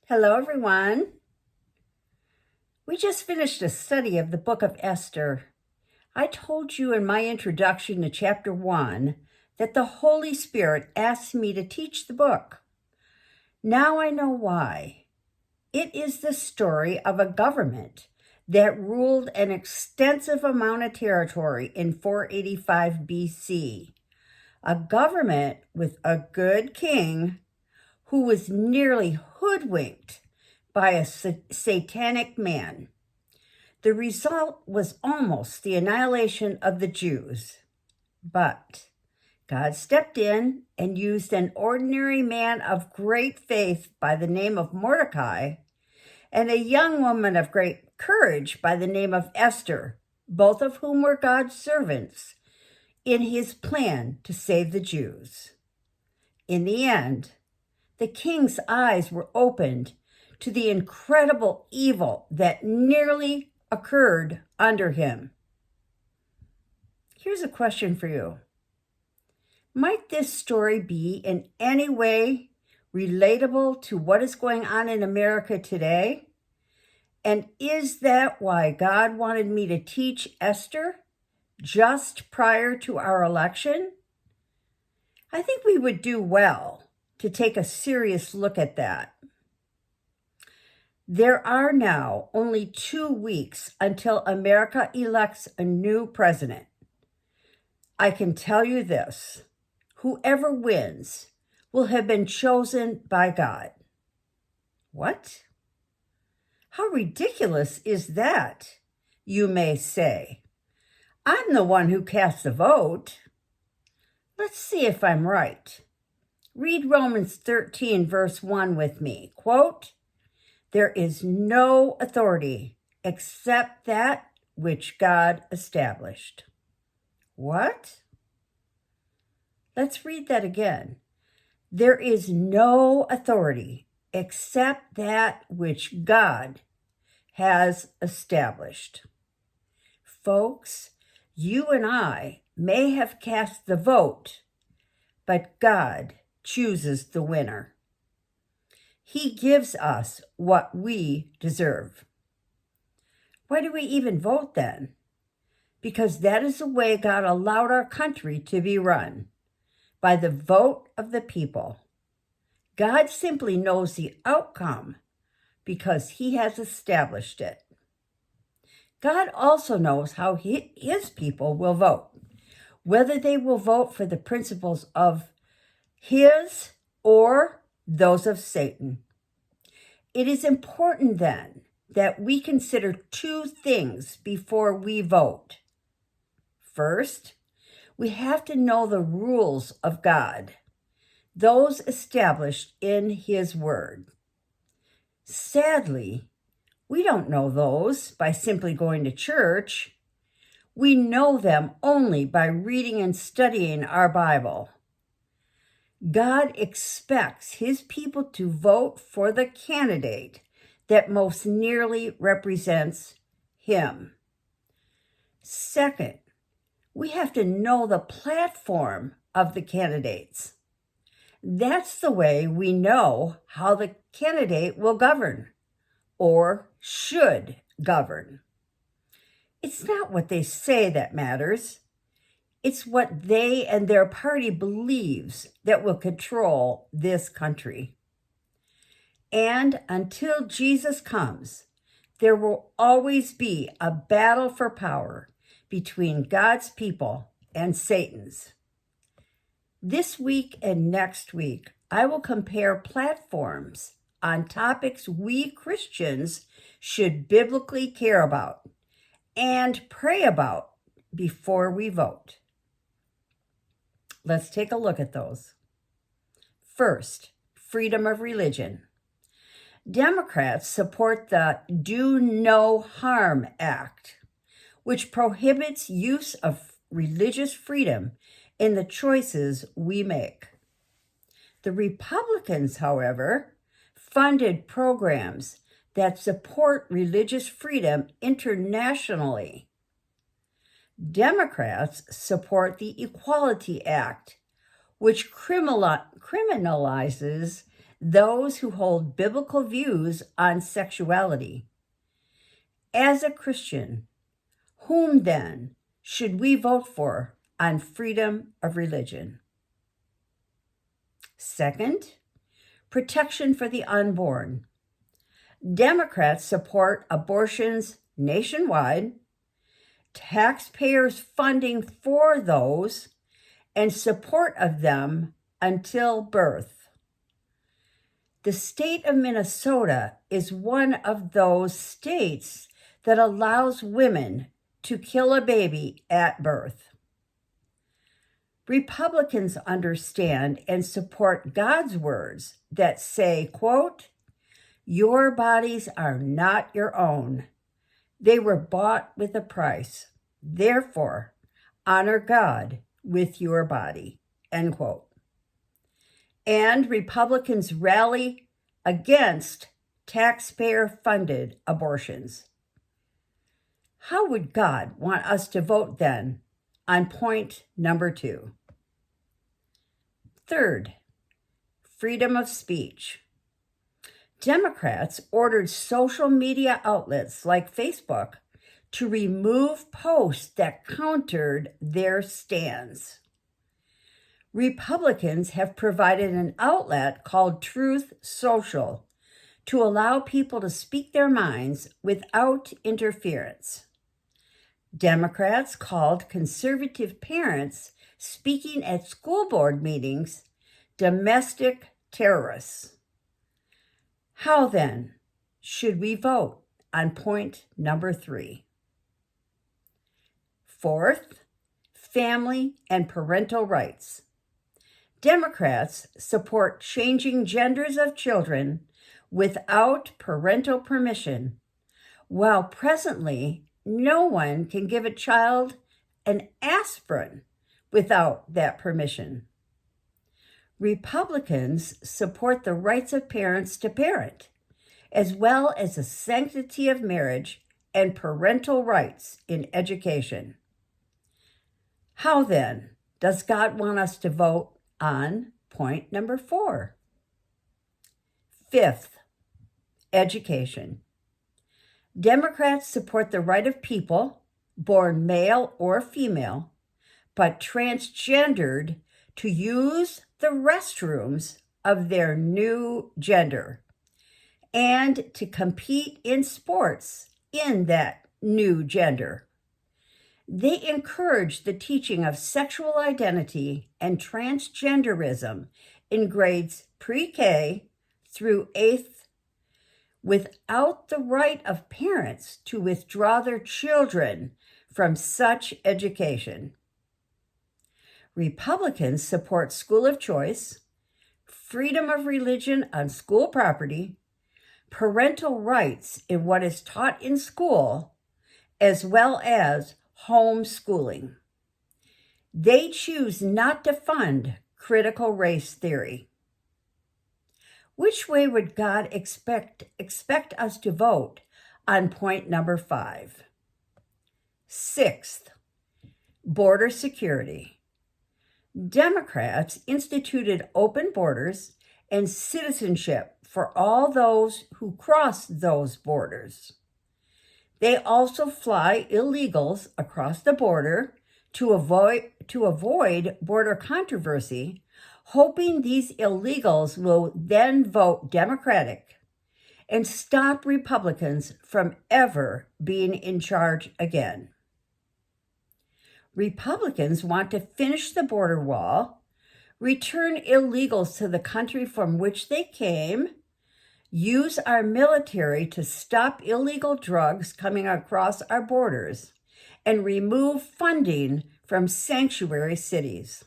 Hello, everyone. We just finished a study of the book of Esther. I told you in my introduction to chapter 1 that the Holy Spirit asked me to teach the book. Now I know why. It is the story of a government that ruled an extensive amount of territory in 485 BC. A government with a good king who was nearly hoodwinked by a satanic man. The result was almost the annihilation of the Jews. But God stepped in and used an ordinary man of great faith by the name of Mordecai and a young woman of great courage by the name of Esther, both of whom were God's servants, in his plan to save the Jews. In the end, the king's eyes were opened to the incredible evil that nearly occurred under him. Here's a question for you. Might this story be in any way relatable to what is going on in America today? And is that why God wanted me to teach Esther just prior to our election? I think we would do well to take a serious look at that. There are now only 2 weeks until America elects a new president. I can tell you this, whoever wins will have been chosen by God. What? How ridiculous is that, you may say. I'm the one who casts the vote. Let's see if I'm right. Read Romans 13, verse 1 with me. Quote, "There is no authority except that which God established." What? Let's read that again. There is no authority except that which God has established. Folks, you and I may have cast the vote, but God chooses the winner. He gives us what we deserve. Why do we even vote then? Because that is the way God allowed our country to be run, by the vote of the people. God simply knows the outcome because he has established it. God also knows how his people will vote, whether they will vote for the principles of his or those of Satan. It is important then that we consider 2 things before we vote. First, we have to know the rules of God, those established in his word. Sadly, we don't know those by simply going to church. We know them only by reading and studying our Bible. God expects his people to vote for the candidate that most nearly represents him. Second, we have to know the platform of the candidates. That's the way we know how the candidate will govern or should govern. It's not what they say that matters. It's what they and their party believes that will control this country. And until Jesus comes, there will always be a battle for power between God's people and Satan's. This week and next week, I will compare platforms on topics we Christians should biblically care about and pray about before we vote. Let's take a look at those. First, freedom of religion. Democrats support the Do No Harm Act, which prohibits use of religious freedom in the choices we make. The Republicans, however, funded programs that support religious freedom internationally. Democrats support the Equality Act, which criminalizes those who hold biblical views on sexuality. As a Christian, whom then should we vote for on freedom of religion? Second, protection for the unborn. Democrats support abortions nationwide, taxpayers funding for those, and support of them until birth. The state of Minnesota is one of those states that allows women to kill a baby at birth. Republicans understand and support God's words that say, quote, "Your bodies are not your own. They were bought with a price. Therefore, honor God with your body," end quote. And Republicans rally against taxpayer-funded abortions. How would God want us to vote then on point number 2? Third, freedom of speech. Democrats ordered social media outlets like Facebook to remove posts that countered their stands. Republicans have provided an outlet called Truth Social to allow people to speak their minds without interference. Democrats called conservative parents speaking at school board meetings domestic terrorists. How then should we vote on point number 3? Fourth, family and parental rights. Democrats support changing genders of children without parental permission, while presently no one can give a child an aspirin without that permission. Republicans support the rights of parents to parent, as well as the sanctity of marriage and parental rights in education. How then does God want us to vote on point number 4? Fifth, education. Democrats support the right of people, born male or female, but transgendered, to use the restrooms of their new gender and to compete in sports in that new gender. They encourage the teaching of sexual identity and transgenderism in grades pre-K through 8th, without the right of parents to withdraw their children from such education. Republicans support school of choice, freedom of religion on school property, parental rights in what is taught in school, as well as homeschooling. They choose not to fund critical race theory. Which way would God expect us to vote on point number 5? Sixth, border security. Democrats instituted open borders and citizenship for all those who cross those borders. They also fly illegals across the border to avoid border controversy, hoping these illegals will then vote Democratic and stop Republicans from ever being in charge again. Republicans want to finish the border wall, return illegals to the country from which they came, use our military to stop illegal drugs coming across our borders, and remove funding from sanctuary cities.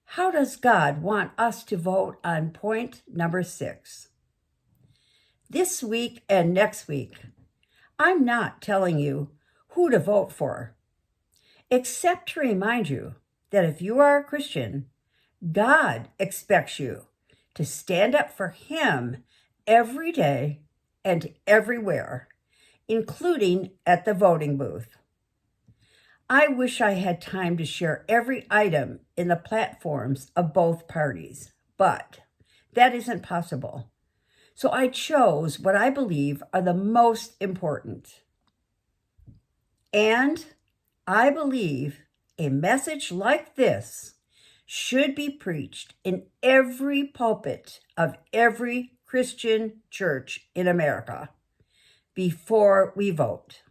How does God want us to vote on point number 6? This week and next week, I'm not telling you who to vote for, except to remind you that if you are a Christian, God expects you to stand up for Him every day and everywhere, including at the voting booth. I wish I had time to share every item in the platforms of both parties, but That isn't possible. So I chose what I believe are the most important. And I believe a message like this should be preached in every pulpit of every Christian church in America before we vote.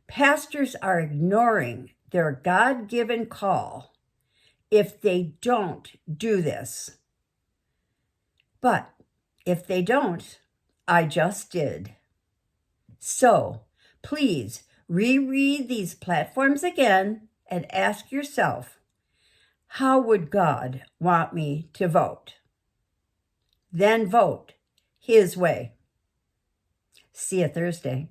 Pastors are ignoring their God-given call if they don't do this. But if they don't, I just did. So please reread these platforms again and ask yourself, how would God want me to vote? Then vote His way. See you Thursday.